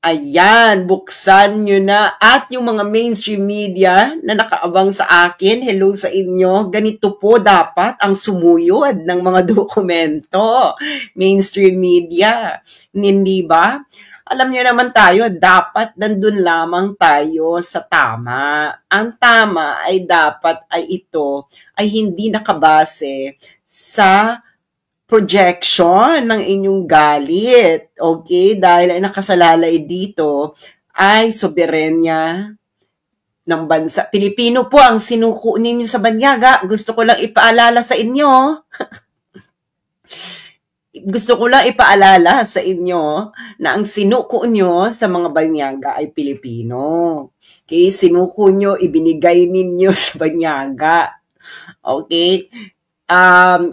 Ayan, buksan nyo na. At yung mga mainstream media na nakaabang sa akin, hello sa inyo. Ganito po dapat ang sumuyod ng mga dokumento. Mainstream media. Hindi ba? Alam niyo naman tayo, dapat nandun lamang tayo sa tama. Ang tama ay dapat ay ito ay hindi nakabase sa projection ng inyong galit. Okay? Dahil ay nakasalalay dito ay soberenya ng bansa. Pilipino po ang sinuko ninyo sa banyaga. Gusto ko lang ipaalala sa inyo. Gusto ko lang ipaalala sa inyo na ang sinuko nyo sa mga banyaga ay Pilipino. Okay? Sinuko nyo, ibinigay ninyo sa banyaga. Okay?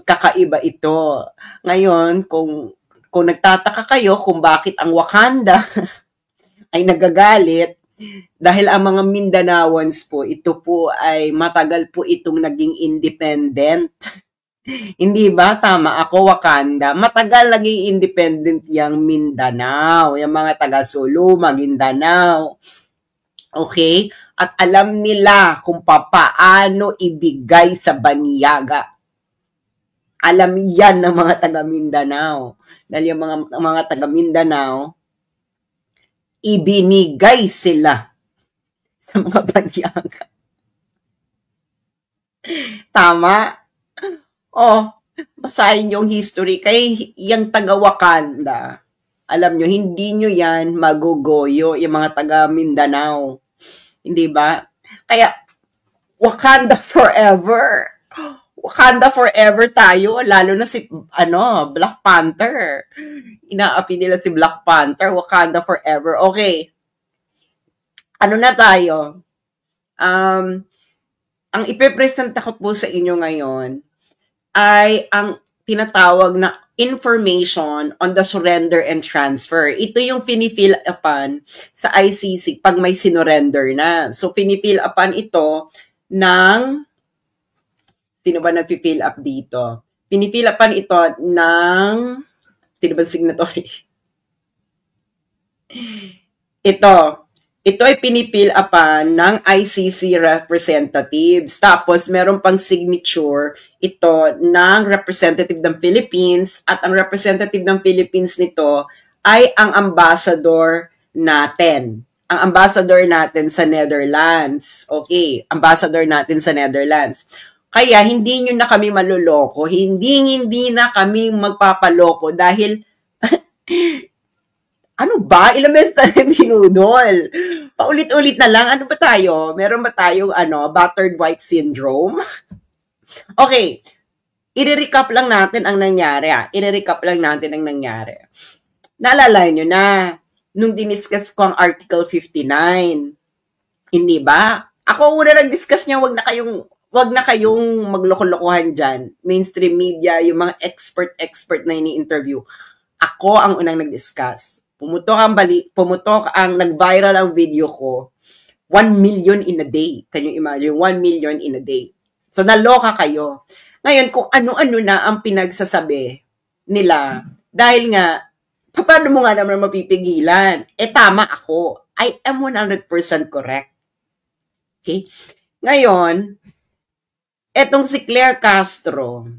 Kakaiba ito. Ngayon, kung nagtataka kayo kung bakit ang Wakanda ay nagagalit, dahil ang mga Mindanaoans po, ito po ay matagal po itong naging independent. Hindi ba? Tama ako, Wakanda. Matagal naging independent yung Mindanao, yung mga taga-Sulu, Maguindanao. Okay? At alam nila kung paano ibigay sa banyaga. Alam yan ng mga taga-Mindanao. Dahil yung mga taga-Mindanao, ibinigay sila sa mga banyaga. Tama? Basahin yung history. Kaya yung taga-Wakanda, alam nyo, hindi nyo yan magugoyo, yung mga taga-Mindanao. Hindi ba? Kaya, Wakanda forever. Wakanda forever tayo, lalo na si, Black Panther. Inaapi nila si Black Panther, Wakanda forever. Okay. Ano na tayo? Ang ipipresent ko po sa inyo ngayon ay ang tinatawag na information on the surrender and transfer. Ito yung pinifill upan sa ICC pag may sinurrender na. So, pinifill upan ito ng, sino ba nag-fill up dito? Pinifill upan ito ng, sino ba signatory? Ito ay pinifill upan ng ICC representatives. Tapos, meron pang signature ito ng representative ng Philippines at ang representative ng Philippines nito ay ang ambassador natin. Ang ambassador natin sa Netherlands. Okay, ambassador natin sa Netherlands. Kaya, hindi nyo na kami maluloko. Hindi na kami magpapaloko dahil ano ba? Ilang beses tayo binudol? Paulit-ulit na lang. Ano ba tayo? Meron ba tayong battered wife syndrome? Okay. I-recap lang natin ang nangyari. Naalala nyo na, nung diniscuss ko ang Article 59. Hindi ba? Ako una nag-discuss niya, wag na kayong magloko-lokohan dyan. Mainstream media, yung mga expert na ini-interview. Ako ang unang nag-discuss. Pumutok ang nag-viral ang video ko. 1 million in a day. Can you imagine? 1 million in a day. So, naloka kayo. Ngayon, kung ano-ano na ang pinagsasabi nila, dahil nga, paano mo nga naman mapipigilan? Tama ako. I am 100% correct. Okay? Ngayon, etong si Claire Castro,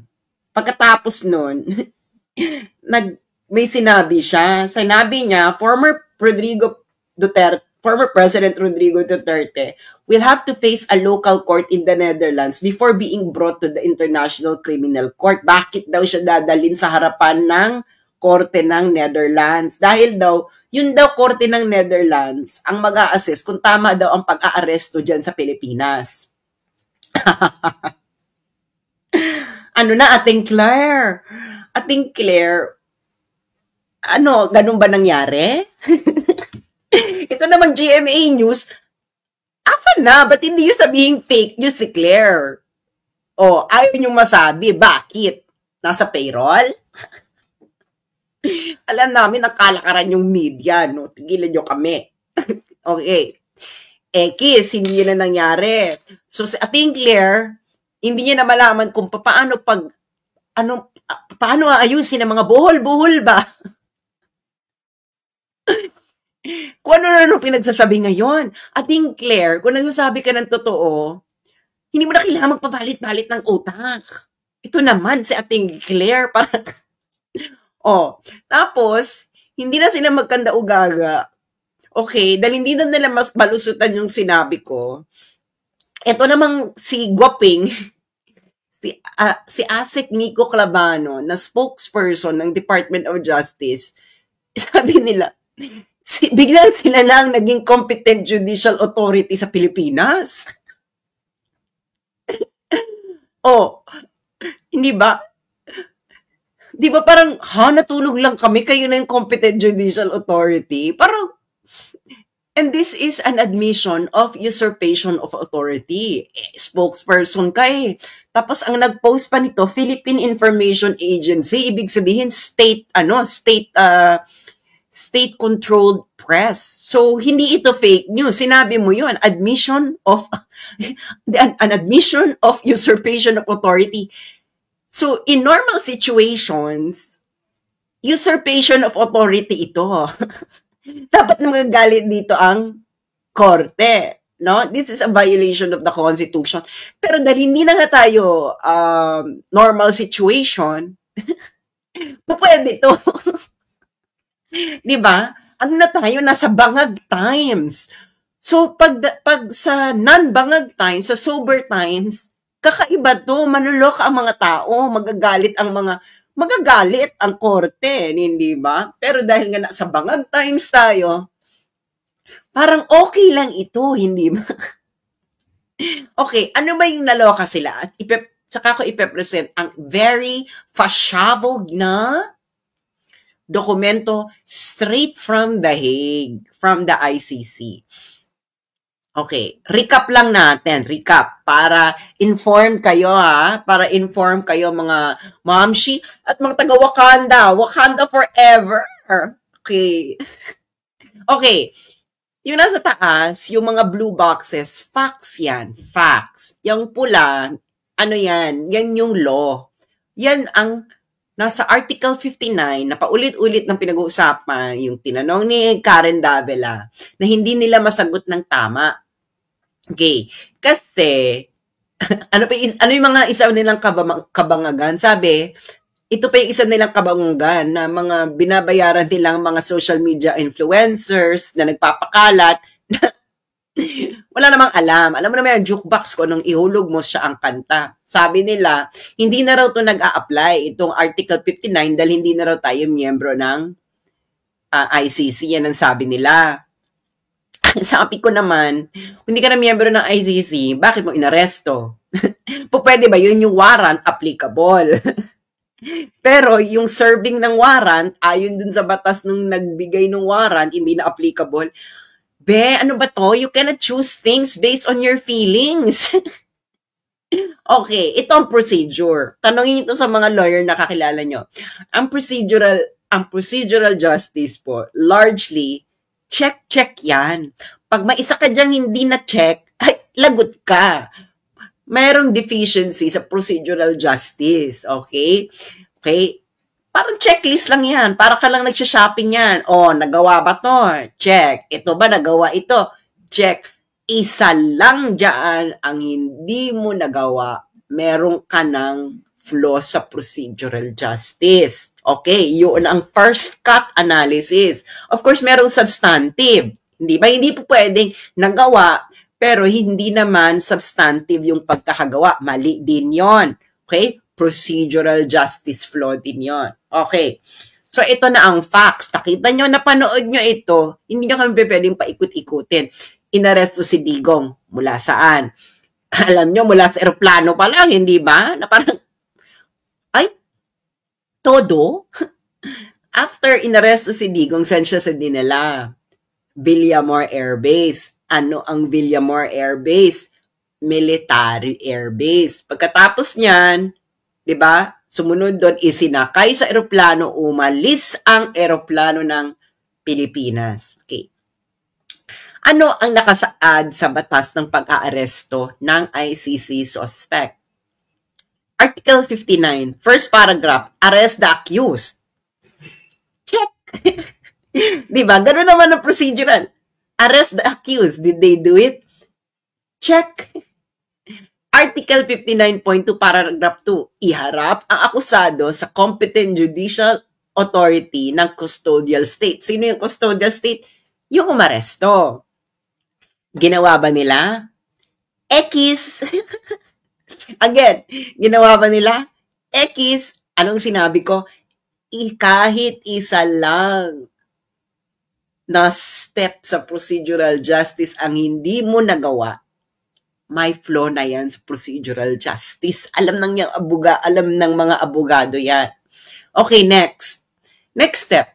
pagkatapos nun, may sinabi siya. Sinabi niya, former President Rodrigo Duterte will have to face a local court in the Netherlands before being brought to the International Criminal Court. Bakit daw siya dadalhin sa harapan ng korte ng Netherlands? Dahil daw, yun daw korte ng Netherlands ang mag-a-assess kung tama daw ang pag-aaresto dyan sa Pilipinas. Ating Claire? Ganun ba nangyari? Ito naman GMA News, asan na? Ba't hindi yung sabihin fake news si Claire? Ayaw nyo masabi. Bakit? Nasa payroll? Alam namin, ang kalakaran yung media, no? Tigilan nyo kami. Okay. Kiss, hindi yun na nangyari. So, si Ating Claire, hindi niya na malaman kung paano aayusin ang mga buhol-buhol ba? Kung ano pinagsasabi ngayon. Ating Claire, kung nagsasabi ka ng totoo, hindi mo na kailangan magpabalit-balit ng utak. Ito naman si Ating Claire, parang, tapos, hindi na sila magkanda-ugaga. Okay, dahil hindi na nila mas balusutan yung sinabi ko. Ito namang si Guaping, si Asek Nico Clavano, na spokesperson ng Department of Justice, sabi nila, biglang sila lang naging competent judicial authority sa Pilipinas. Hindi ba? Di ba parang, natulog lang kami, kayo na yung competent judicial authority? Parang, and this is an admission of usurpation of authority. Spokesperson ka eh. Tapos ang nag-post pa nito, Philippine Information Agency, ibig sabihin state-controlled press. So, hindi ito fake news. Sinabi mo yun, an admission of usurpation of authority. So, in normal situations, usurpation of authority ito. Dapat magagalit dito ang korte. No? This is a violation of the Constitution. Pero dahil hindi na nga tayo normal situation, pwede ito. Diba? Ano na tayo? Nasa bangag times. So, pag sa non-bangag times, sa sober times, kakaiba to. Manuloka ang mga tao. Magagalit ang korte, hindi ba? Pero dahil nga nasa bangag times tayo, parang okay lang ito, hindi ba? Okay, ano ba yung naloka sila? At saka ko ipepresent ang very fashabog na dokumento straight from The Hague, from the ICC. Okay, recap lang natin, para inform kayo para inform kayo mga mamshi at mga taga Wakanda forever. Okay. Okay, yung nasa taas, yung mga blue boxes, facts yan, facts. Yung pula, yan yung law. Yan ang nasa Article 59 na paulit-ulit ng pinag-uusapan, yung tinanong ni Karen Davila na hindi nila masagot ng tama. Okay, kasi ano yung mga isa nilang kabangagan? Sabi, ito pa yung isa nilang kabangagan na mga binabayaran nilang mga social media influencers na nagpapakalat na wala namang alam. Alam mo naman yung jukebox ko nung ihulog mo siya ang kanta. Sabi nila, hindi na raw ito nag-a-apply itong Article 59 dahil hindi na raw tayo miyembro ng ICC. Yan ang sabi nila. Sabi ko naman, kung hindi ka na miyembro ng ICC, bakit mo inaresto? Pwede ba yun yung warrant applicable? Pero yung serving ng warrant, ayon dun sa batas nung nagbigay ng warrant, hindi na applicable. Ano ba to? You cannot choose things based on your feelings. Okay, ito ang procedure. Tanongin ito sa mga lawyer na kakilala nyo. Ang procedural justice po, largely, check yan. Pag may isa ka dyang hindi na check, ay, lagot ka. Mayroong deficiency sa procedural justice. Okay? Okay? Parang checklist lang yan. Para ka lang nagsha-shopping yan. Nagawa ba to? Check. Ito ba nagawa ito? Check. Isa lang dyan ang hindi mo nagawa. Meron ka ng flaw sa procedural justice. Okay, yun ang first cut analysis. Of course, merong substantive. Hindi ba? Hindi po pwedeng nagawa, pero hindi naman substantive yung pagkakagawa. Mali din yon. Okay? Procedural justice flaw din yon. Okay. So, ito na ang facts. Nakita nyo, napanood nyo ito. Hindi na kami pwedeng paikot-ikutin. Inaresto si Digong. Mula saan? Alam nyo, mula sa aeroplano pa lang, hindi ba? Na parang, todo? After inaresto si Digong, saan siya sa dinala? Villamor Air Base. Ano ang Villamor Air Base? Military Air Base. Pagkatapos niyan, di ba? Sumunod doon, isinakay sa eroplano, umalis ang eroplano ng Pilipinas. Okay. Ano ang nakasaad sa batas ng pag-aaresto ng ICC suspect? Article 59, first paragraph, arrest the accused. Check. Diba? Ganun naman ang procedural. Arrest the accused. Did they do it? Check. Article 59.2, paragraph 2. Iharap ang akusado sa competent judicial authority ng custodial state. Sino yung custodial state? Yung umaresto. Ginawa ba nila? X. Again, ginawa ba nila? X. Anong sinabi ko? Kahit isa lang na step sa procedural justice ang hindi mo nagawa, may flaw na yan sa procedural justice. Alam ng mga abogado yan. Okay, next. Next step.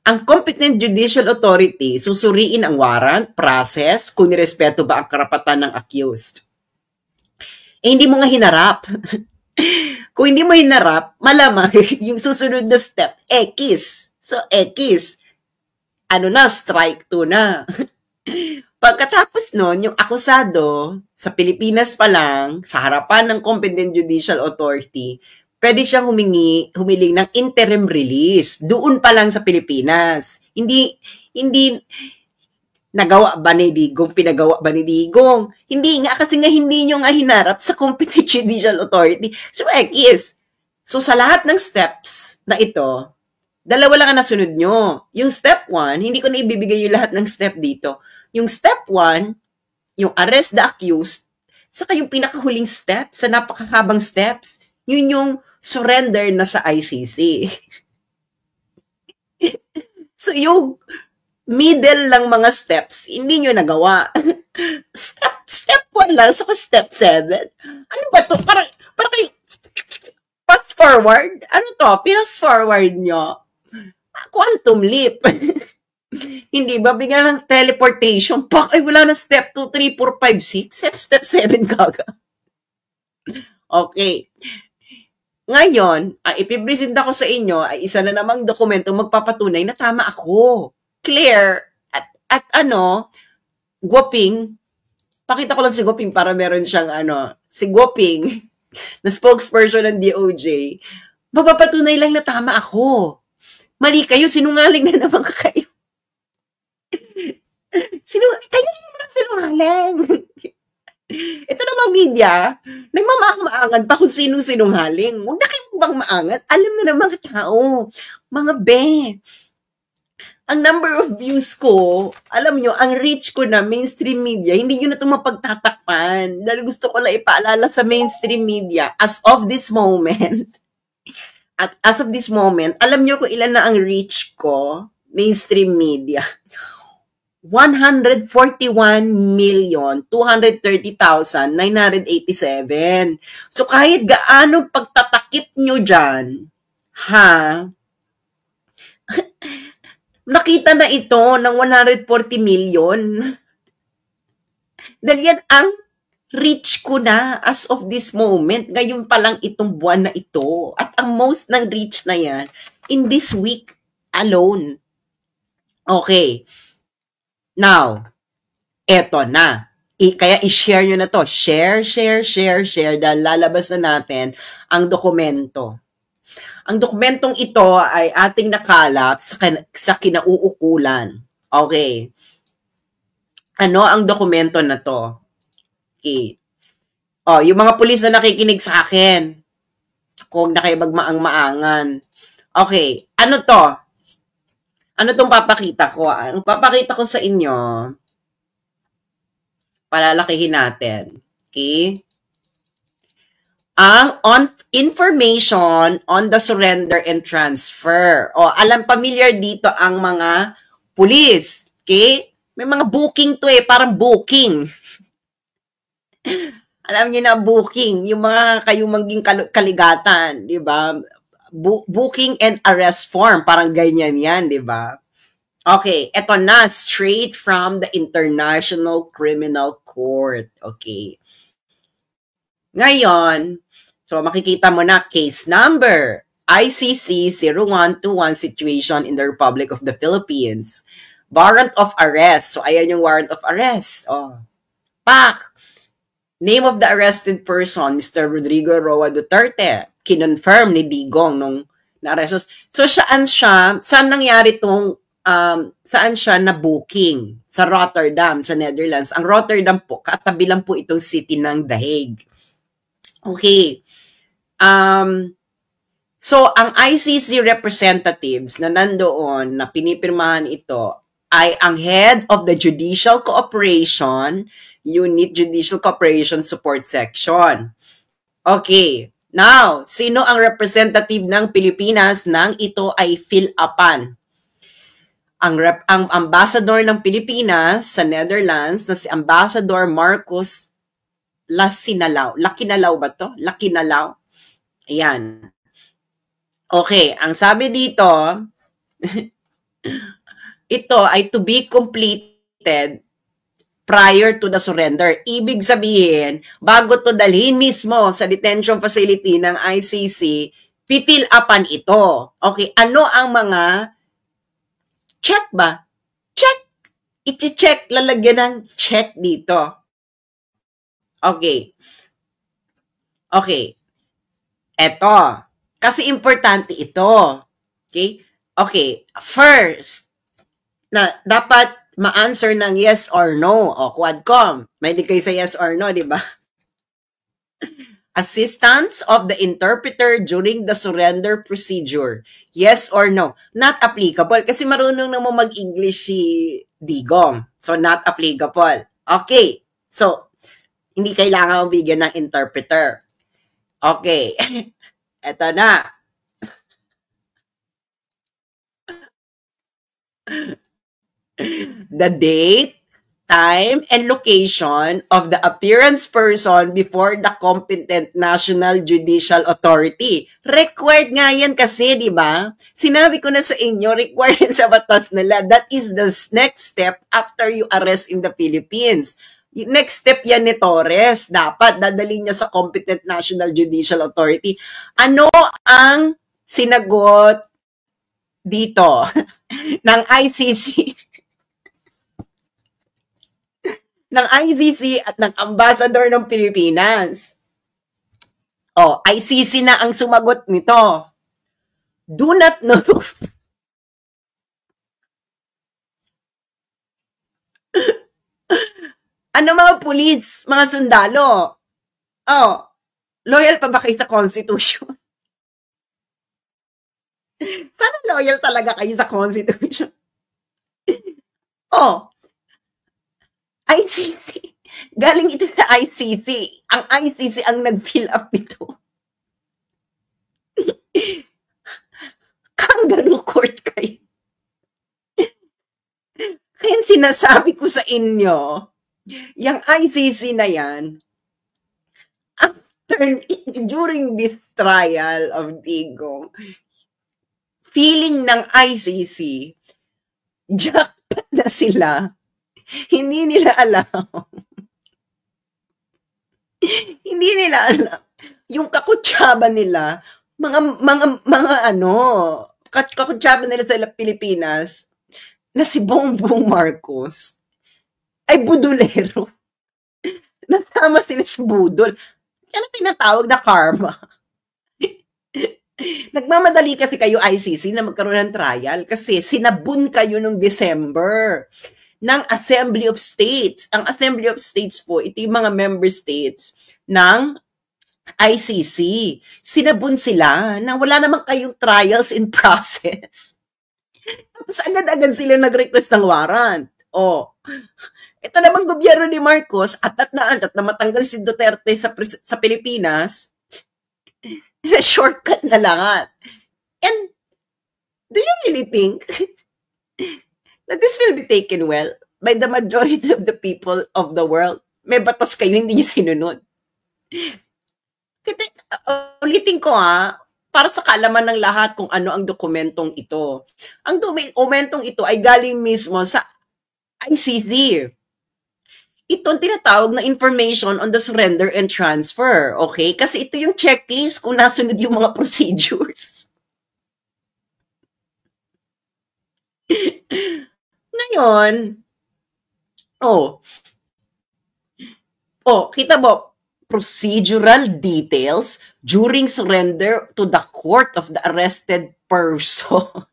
Ang competent judicial authority, susuriin ang warrant, process, kung nirespeto ba ang karapatan ng accused. Hindi mo nga hinarap. Kung hindi mo hinarap, malamang yung susunod na step, X. So, X. Strike 2 na. Pagkatapos nun, yung akusado, sa Pilipinas pa lang, sa harapan ng competent judicial authority, pwede siyang humiling ng interim release. Doon pa lang sa Pilipinas. Hindi nagawa ba ni Digong, pinagawa ba ni Digong? Hindi nga, kasi nga hindi nyo nga hinarap sa competent judicial authority. So, X. So, sa lahat ng steps na ito, dalawa lang ang nasunod nyo. Yung step 1, hindi ko na ibibigay yung lahat ng step dito. Yung step 1, yung arrest the accused, saka yung pinakahuling step, sa napakakabang steps, yun yung surrender na sa ICC. So, yung middle lang mga steps, hindi nyo nagawa. Step 1 lang, saka step 7. Ano ba to? Parang fast forward? Ano to? Pinas forward nyo? Quantum leap. Hindi ba? Bigyan ng teleportation. Ay, wala na step 2, 3, 4, 5, 6. Step 7 kaga. Okay. Ngayon, ipipresent ako sa inyo ay isa na namang dokumento magpapatunay na tama ako. Clear. At Guoping. Pakita ko lang si Guoping para meron siyang si Guoping na spokesperson ng DOJ. Mapapatunay lang na tama ako. Mali kayo, sinungaling na naman kayo. Kayo na naman sinungaling. Ito namang media, nagmamaang-maangan pa kung sino-sinungaling. Huwag na kayong bang maangat. Alam na ng mga tao. Mga ang number of views ko, alam nyo, ang reach ko na mainstream media, hindi nyo na ito mapagtatakpan. Dahil gusto ko lang ipaalala sa mainstream media, as of this moment, alam nyo kung ilan na ang reach ko, mainstream media. 141,230,987. So kahit gaano pagtatakip nyo dyan, nakita na ito ng 140 million. Dahil yan ang reach ko na as of this moment. Ngayon pa lang itong buwan na ito. At ang most ng reach na yan in this week alone. Okay. Now, eto na. Kaya i-share nyo na to. Share. Dahil lalabas na natin ang dokumento. Ang dokumentong ito ay ating nakalap sa kinauukulan. Okay. Ano ang dokumento na to? Okay. Yung mga pulis na nakikinig sa akin, kung na kayo magmaang-maangan. Okay. Ano to? Ano tong papakita ko? Ang papakita ko sa inyo, palalakihin natin. Okay? Ang information on the surrender and transfer. Familiar dito ang mga pulis. Okay? May mga booking to parang booking. Alam niyo na booking, yung mga kayo maging kaligatan, di ba? Booking and arrest form, parang ganyan yan, di ba? Okay, eto na, straight from the International Criminal Court. Okay. Ngayon, so makikita mo na case number, ICC 0121 situation in the Republic of the Philippines. Warrant of arrest. So, ayan yung warrant of arrest. Pak! Name of the arrested person, Mr. Rodrigo Roa Duterte. Kinonfirm ni Digong nung na-arrest. So, saan nangyari tong saan siya na booking? Sa Rotterdam, sa Netherlands. Ang Rotterdam po, katabi lang po itong city ng The Hague. Okay. So, ang ICC representatives na nandoon, na pinipirmahan ito, ay ang head of the Judicial Cooperation Unit, Judicial Cooperation Support Section. Okay. Now, sino ang representative ng Pilipinas nang ito ay fill-upan? Ang ambassador ng Pilipinas sa Netherlands na si Ambassador Marcos Lakinalaw. Lakinalaw ba to? Lakinalaw. Ayan. Okay, ang sabi dito, ito ay to be completed prior to the surrender. Ibig sabihin, bago to dalhin mismo sa detention facility ng ICC, pipil upan ito. Okay, ano ang mga check ba? Check. I-check, lalagyan ng check dito. Okay. Okay. Eto. Kasi importante ito. Okay? Okay. First, na dapat ma-answer ng yes or no. O, Quadcom. May kayo sa yes or no, di ba? Assistance of the interpreter during the surrender procedure. Yes or no? Not applicable. Kasi marunong naman mag-English si Digong. So, not applicable. Okay. So, hindi kailangan bigyan ng interpreter. Okay. Eto na. The date, time, and location of the appearance person before the competent National Judicial Authority. Required nga yan kasi, di ba? Sinabi ko na sa inyo, required sa batas nila. That is the next step after you arrest in the Philippines. Next step yan ni Torres. Dapat dadalhin niya sa competent National Judicial Authority. Ano ang sinagot dito ng ICC? ng ICC at ng Ambassador ng Pilipinas. Oh, ICC na ang sumagot nito. Do not know. Ano mga pulis, mga sundalo? Oh, loyal pa ba kayo sa Constitution? Sana loyal talaga kayo sa Constitution. Oh, ICC. Galing ito sa ICC. Ang ICC ang nag-fill up nito. Kangaroo court kayo. Kaya sinasabi ko sa inyo, yung ICC na yan, during this trial of Digong, feeling ng ICC, jackpot na sila. Hindi nila alam. Hindi nila alam. Yung kakutsaba nila, kakutsaba nila sa Pilipinas, na si Bongbong Marcos, ay budulero. Nasama sila sa budol. Yan ang tinatawag na karma. Nagmamadali kasi kayo ICC na magkaroon ng trial kasi sinabun kayo nung December ng Assembly of States. Ang Assembly of States po, ito yung mga member states ng ICC. Sinabun sila na wala naman kayong trials in process. Tapos agad-agad sila nag-request ng warrant. Oh, ito namang gobyerno ni Marcos, atat na matanggal si Duterte sa Pilipinas, na shortcut na lahat. And do you really think that this will be taken well by the majority of the people of the world? May batas kayo, hindi niyo sinunod. Ulitin ko para sa kaalaman ng lahat kung ano ang dokumentong ito. Ang dokumentong ito ay galing mismo sa ICC. Ito ang tinatawag na information on the surrender and transfer. Okay? Kasi ito yung checklist kung nasunod yung mga procedures. Ngayon, kita mo, procedural details during surrender to the court of the arrested person.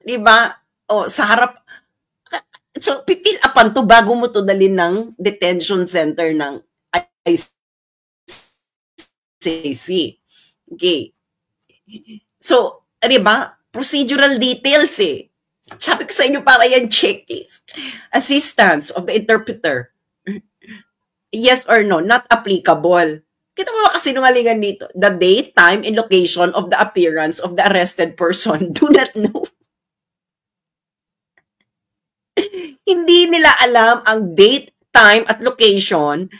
Di ba? O, sa harap. So, pipil upan to bago mo to dalhin ng detention center ng ICC. Okay. So, di ba? Procedural details eh. Sabi ko sa inyo, para yan checklist. Assistance of the interpreter. Yes or no, not applicable. Kita mo ba kasinungalingan dito? The date, time, and location of the appearance of the arrested person do not know. Hindi nila alam ang date, time, at location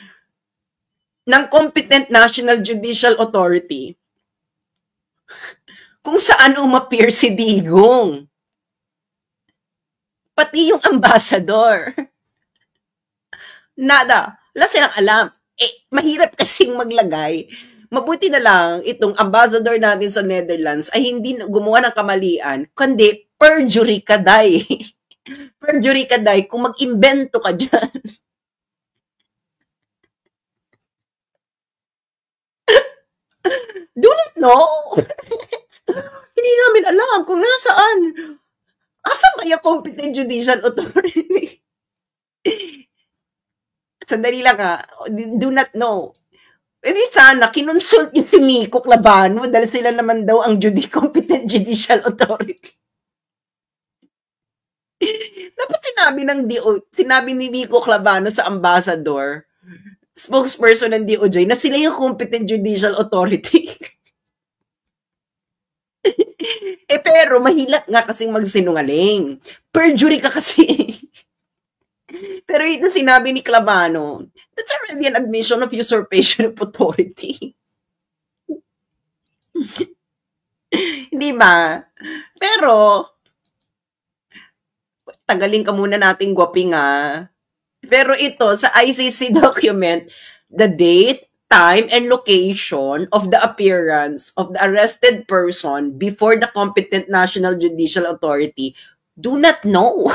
ng competent National Judicial Authority kung saan umappear si Digong. Pati yung ambassador. Nada. Wala silang alam. Mahirap kasing maglagay. Mabuti na lang itong ambassador natin sa Netherlands ay hindi gumawa ng kamalian, kundi perjury ka, day. Perjury ka, day, kung mag-imbento ka dyan. Do not know. Hindi namin alam kung nasaan. Asan ba yung competent judicial authority? Sandali lang ha. Do not know. Hindi sana, kinonsult yung si Miko Clavano dahil sila naman daw ang competent judicial authority. Dapat sinabi ni Miko Clavano sa ambassador, spokesperson ng DOJ, na sila yung competent judicial authority. Pero mahilak nga kasing magsinungaling. Perjury ka kasi. Pero ito sinabi ni Clavano, that's already an admission of usurpation of authority. Hindi ba? Pero, tagalin ka muna nating gwaping ha. Pero ito, sa ICC document, the date, time, and location of the appearance of the arrested person before the competent National Judicial Authority do not know.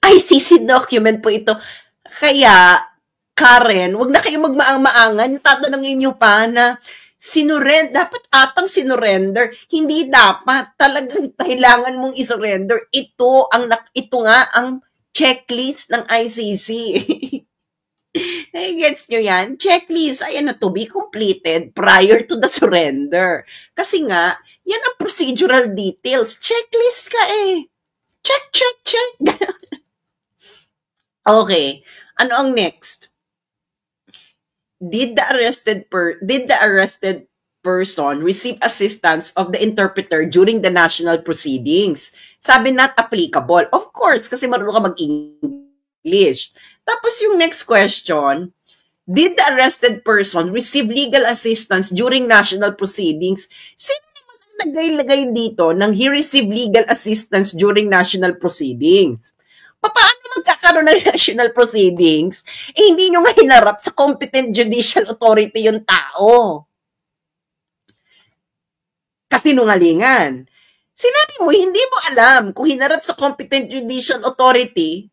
ICC document po ito. Kaya, Karen, wag na kayo magmaang-maangan. Tatanungin nyo pa na dapat atang sinurrender. Hindi dapat. Talagang kailangan mong isurrender. Ito nga ang checklist ng ICC. Gets nyo yan? Checklist, ayan na, to be completed prior to the surrender. Kasi nga, yan ang procedural details. Checklist ka eh. Check, check, check. Okay. Ano ang next? Did the arrested person receive assistance of the interpreter during the national proceedings? Sabi, not applicable. Of course, kasi marunong ka mag-English. Tapos yung next question, did the arrested person receive legal assistance during national proceedings? Sino naman ang naglagay dito nang he received legal assistance during national proceedings? Paano magkakaroon ng national proceedings? Hindi nyo nga hinarap sa competent judicial authority yung tao. Kasinungalingan. Sinabi mo, hindi mo alam kung hinarap sa competent judicial authority,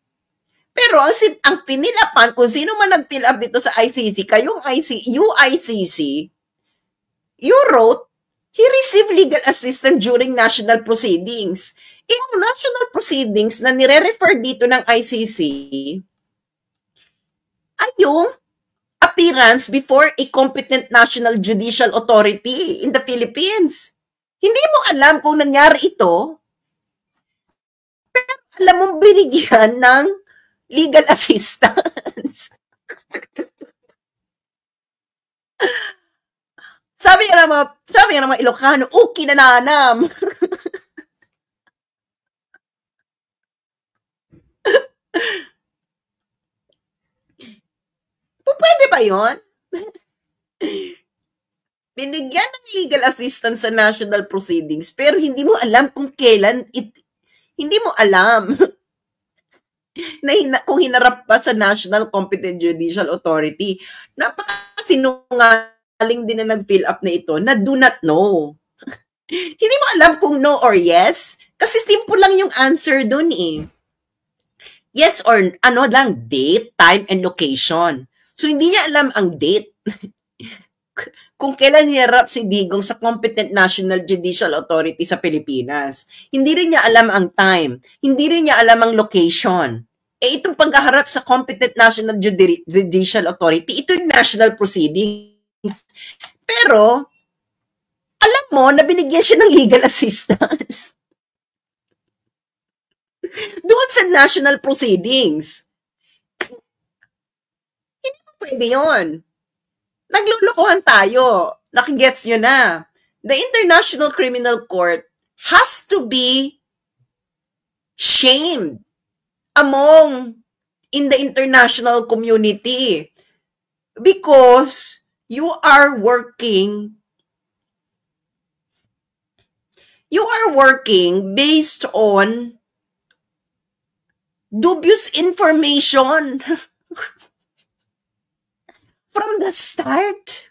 pero ang pinilapan, kung sino man nag-fill up dito sa ICC, kayong UICC, you wrote, he received legal assistance during national proceedings. Yung national proceedings na nire-refer dito ng ICC ay yung appearance before a competent national judicial authority in the Philippines. Hindi mo alam kung nangyari ito, pero alam mong binigyan ng legal assistance. Sabi nga ng mga Ilocano, okay na nanam. Pwede ba yun? Binigyan ng legal assistance sa national proceedings, pero hindi mo alam kung kailan, hindi mo alam kung hinarap pa sa National Competent Judicial Authority. Napakasinungaling din na nag-fill up na ito na do not know. Hindi mo alam kung no or yes, kasi simple lang yung answer dun eh. Yes or date, time, and location. So, hindi niya alam ang date. kung kailan hirap si Digong sa Competent National Judicial Authority sa Pilipinas. Hindi rin niya alam ang time. Hindi rin niya alam ang location. Itong paghaharap sa Competent National Judicial Authority, ito yung national proceedings. Pero, alam mo na binigyan siya ng legal assistance. Doon sa national proceedings. Hindi mo pwede yun. Naglulukuhan tayo. Nakigets nyo na. The International Criminal Court has to be shamed in the international community because you are working based on dubious information from the start.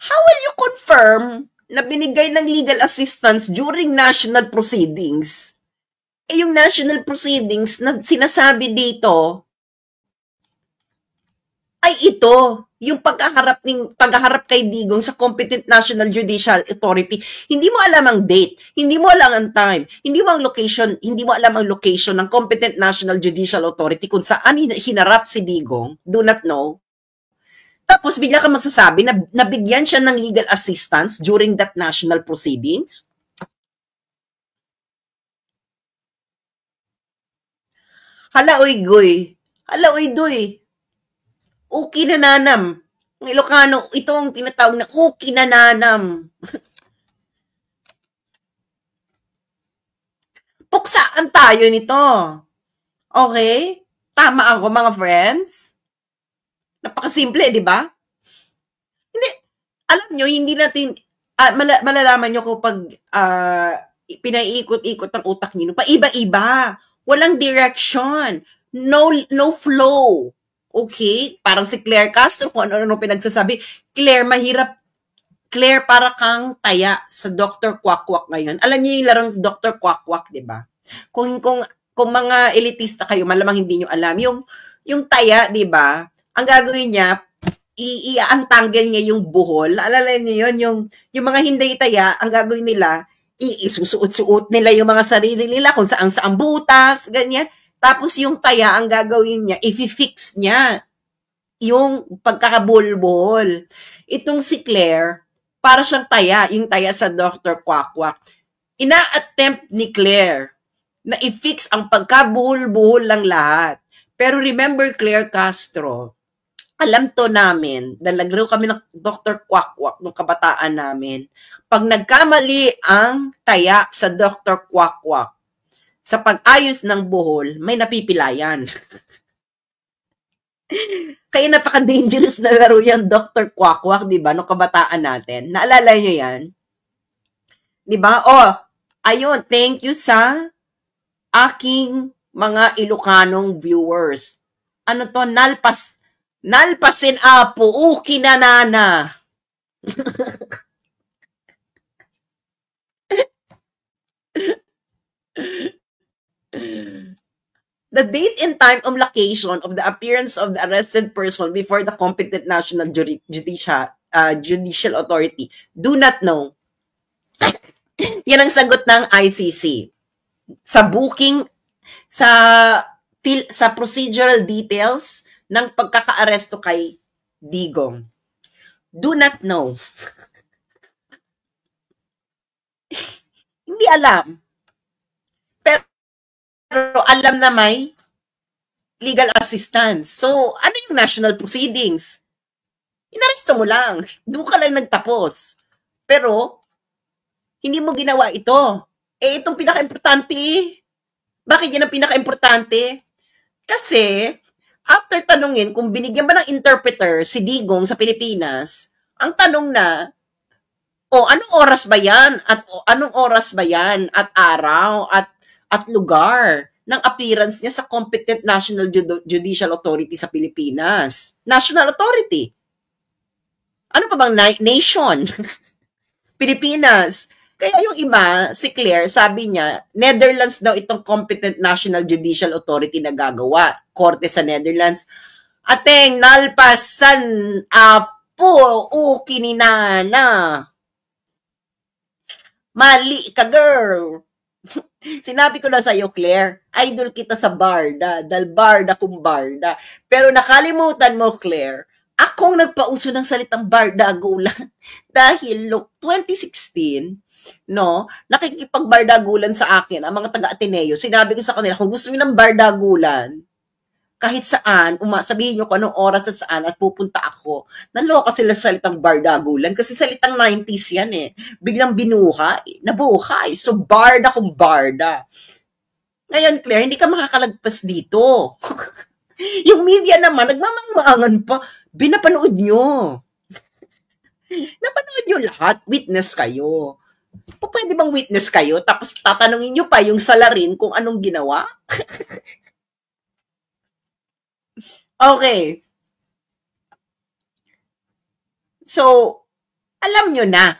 How will you confirm na binigay ng legal assistance during national proceedings? Yung national proceedings na sinasabi dito ay ito, yung paghaharap kay Digong sa Competent National Judicial Authority. Hindi mo alam ang date, hindi mo alam ang time, hindi mo alam ang location ng Competent National Judicial Authority kung saan hinarap si Digong, do not know. Tapos bigla ka magsasabi na nabigyan siya ng legal assistance during that national proceedings? Hala oy goy, hala oy doy. Uki na nanam. Ang Ilocano, ito ang tinatawag na uki na nanam. Puksaan tayo nito. Okay? Tama ako mga friends? Napakasimple, di ba? Hindi, alam nyo, hindi natin, malalaman nyo kapag pinaiikot-ikot ang utak nyo, paiba-iba. Walang direction. No flow. Okay? Parang si Claire Castro, kung ano-ano pinagsasabi. Claire, para kang taya sa Dr. Quack-Quack ngayon. Alam niyo yung larong Dr. Quack-Quack, di ba? Kung mga elitista kayo, malamang hindi nyo alam. Yung taya, di ba? Ang gagawin niya, iaantanggal niya yung buhol. Alala niyo yun, yung mga hindi taya, ang gagawin nila, isusuot-suot nila yung mga sarili nila, kung saan butas, ganyan. Tapos yung taya, ang gagawin niya, i-fix niya yung pagkakabuhol-buhol. Itong si Claire, para siyang taya, yung taya sa Dr. Quack-Quack. Ina-attempt ni Claire na i-fix ang pagkabuhol-buhol lang lahat. Pero remember Claire Castro, alam to namin, dahil naglaro kami ng Dr. Quack-Quack nung kabataan namin, pag nagkamali ang taya sa Dr. Quack-Quack, sa pag-ayos ng buhol, may napipilayan. Kaya napaka-dangerous na laro yan, Dr. Quack-Quack, di ba? Nung kabataan natin. Naalala nyo yan? Di ba? Ayun, thank you sa aking mga Ilocanong viewers. Ano to? Nalpasin apo, uki na nana. The date and time of location of the appearance of the arrested person before the competent national judicial authority do not know. Yan ang sagot ng ICC. Sa booking, sa procedural details ng pagkakaaresto kay Digong. Do not know. Hindi alam. Pero alam na may legal assistance. So, ano yung national proceedings? Inaresto mo lang. Doon ka lang nagtapos. Pero, hindi mo ginawa ito. Itong pinaka-importante. Bakit yan ang pinaka-importante? Kasi, after tanungin kung binigyan ba ng interpreter si Digong sa Pilipinas, ang tanong na, anong oras ba yan? Anong oras ba yan? At araw? At lugar ng appearance niya sa Competent National Judicial Authority sa Pilipinas. National Authority. Ano pa bang nation? Pilipinas. Kaya yung iba, si Claire, sabi niya, Netherlands daw itong Competent National Judicial Authority na gagawa. Korte sa Netherlands. Ateng nalpasan apo uki ni nana. Mali ka, girl. Sinabi ko na sa'yo, Claire, idol kita sa Barda, dahil Barda kung Barda. Pero nakalimutan mo, Claire, akong nagpauso ng salitang bardagulan. Dahil, look, 2016, no, nakikipagbardagulan sa akin ang mga taga-Ateneo. Sinabi ko sa kanila, kung gusto nyo ng bardagulan, kahit saan, sabihin nyo kung anong oras at saan at pupunta ako. Naloka sila sa salitang bardagulan kasi salitang 90s yan eh. Biglang binuhay, nabuhay. So, barda kung barda. Ngayon, Claire, hindi ka makakalagpas dito. Yung media naman, nagmamangmangan pa. Binapanood nyo. Napanood nyo lahat. Witness kayo. Pwede bang witness kayo? Tapos tatanungin nyo pa yung salarin kung anong ginawa? Okay. So, alam nyo na.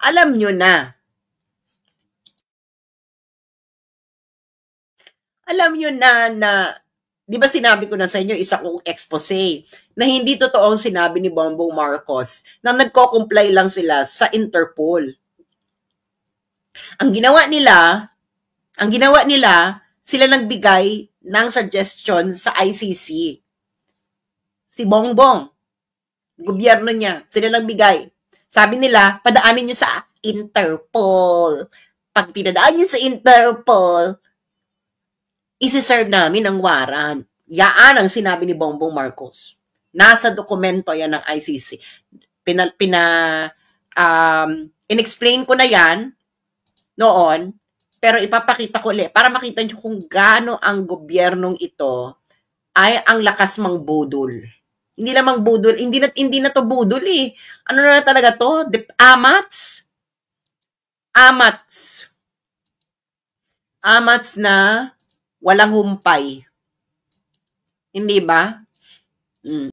Alam nyo na. Alam nyo na, di ba sinabi ko na sa inyo, isa kong expose, na hindi totoo ang sinabi ni Bongbong Marcos, na nagko-comply lang sila sa Interpol. Ang ginawa nila, sila nagbigay ng suggestion sa ICC. Si Bongbong, gobyerno niya, sila nagbigay. Sabi nila, padaanin nyo sa Interpol. Pag pinadaan nyo sa Interpol, isi-serve namin ang warrant. Yaan ang sinabi ni Bongbong Marcos. Nasa dokumento yan ng ICC. In-explain ko na yan noon, pero ipapakita ko ulit para makita nyo kung gaano ang gobyernong ito ay ang lakas mang budol. Hindi lamang budol, hindi na to budol eh. Ano na talaga to? Amats na walang humpay. Hindi ba?